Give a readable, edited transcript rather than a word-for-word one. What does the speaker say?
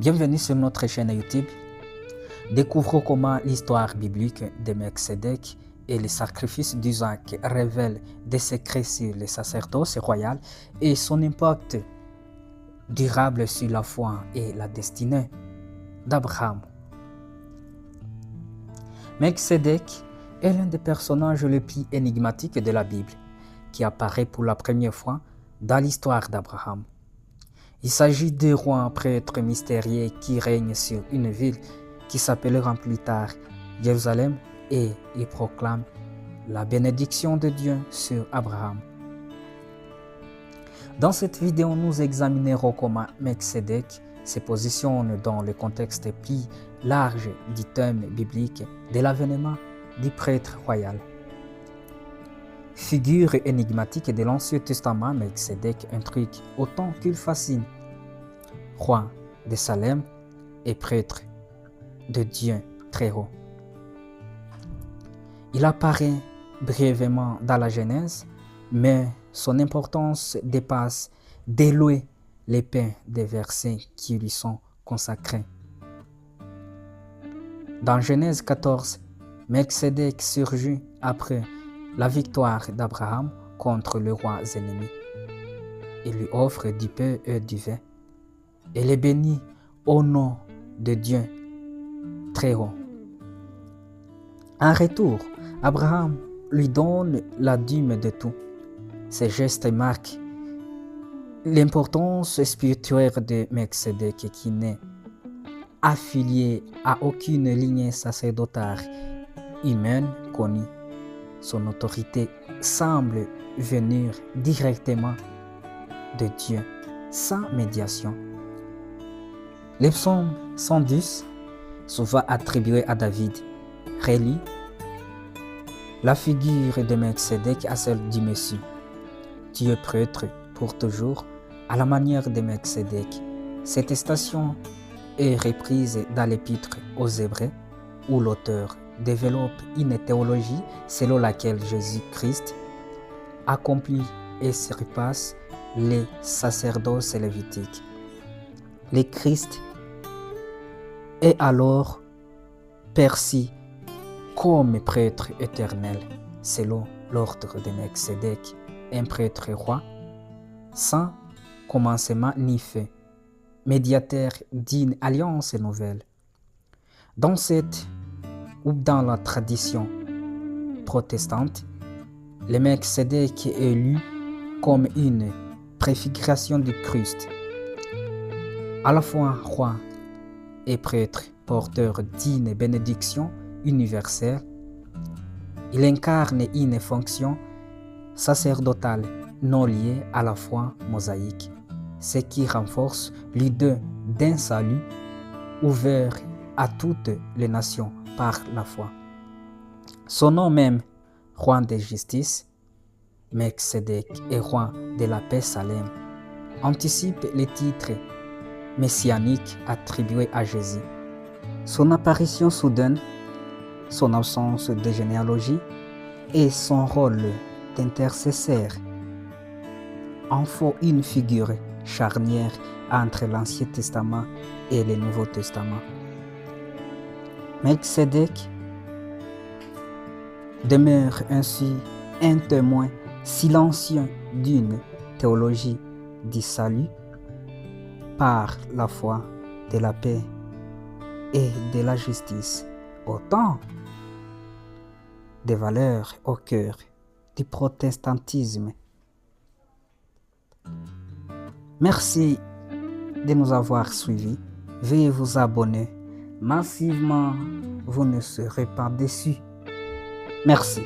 Bienvenue sur notre chaîne YouTube. Découvrons comment l'histoire biblique de Melchisédek et les sacrifices d'Isaac révèlent des secrets sur le sacerdoce royal et son impact durable sur la foi et la destinée d'Abraham. Melchisédek est l'un des personnages les plus énigmatiques de la Bible, qui apparaît pour la première fois dans l'histoire d'Abraham. Il s'agit d'un roi prêtre mystérieux qui règne sur une ville qui s'appellera plus tard Jérusalem et il proclame la bénédiction de Dieu sur Abraham. Dans cette vidéo, nous examinerons comment Melchisédek se positionne dans le contexte plus large du thème biblique de l'avènement du prêtre royal. Figure énigmatique de l'Ancien Testament, Melchisédek intrigue autant qu'il fascine. Roi de Salem et prêtre de Dieu très haut. Il apparaît brièvement dans la Genèse, mais son importance dépasse d'élouer l'épée des versets qui lui sont consacrés. Dans Genèse 14, Melchisédek surgit après la victoire d'Abraham contre le roi ennemi. Il lui offre du pain et du vin. Et les bénit au nom de Dieu très haut. En retour, Abraham lui donne la dîme de tout. Ces gestes marquent l'importance spirituelle de Melchisédek qui n'est affilié à aucune lignée sacerdotale humaine connue. Son autorité semble venir directement de Dieu, sans médiation. Le psaume 110, souvent attribué à David, relie la figure de Melchisédek à celle du Messie. Dieu prêtre pour toujours, à la manière de Melchisédek. Cette station est reprise dans l'Épître aux Hébreux, où l'auteur développe une théologie selon laquelle Jésus-Christ accomplit et surpasse les sacerdoces lévitiques. Le Christ est alors perçu comme prêtre éternel, selon l'ordre de Melchisédek, un prêtre roi, sans commencement ni fin, médiateur d'une alliance nouvelle. Dans cette ou dans la tradition protestante, le Melchisédek est élu comme une préfiguration du Christ, à la fois roi et prêtre porteur d'une bénédiction universelle. Il incarne une fonction sacerdotale non liée à la foi mosaïque, ce qui renforce l'idée d'un salut ouvert à toutes les nations par la foi. Son nom même, roi de justice, Melchisédek et roi de la paix Salem, anticipe les titres messianiques attribués à Jésus. Son apparition soudaine, son absence de généalogie et son rôle d'intercesseur en font une figure charnière entre l'Ancien Testament et le Nouveau Testament. Melchisédek demeure ainsi un témoin silencieux d'une théologie du salut par la foi, de la paix et de la justice, autant de valeurs au cœur du protestantisme. Merci de nous avoir suivis. Veuillez vous abonner massivement, vous ne serez pas déçus. Merci.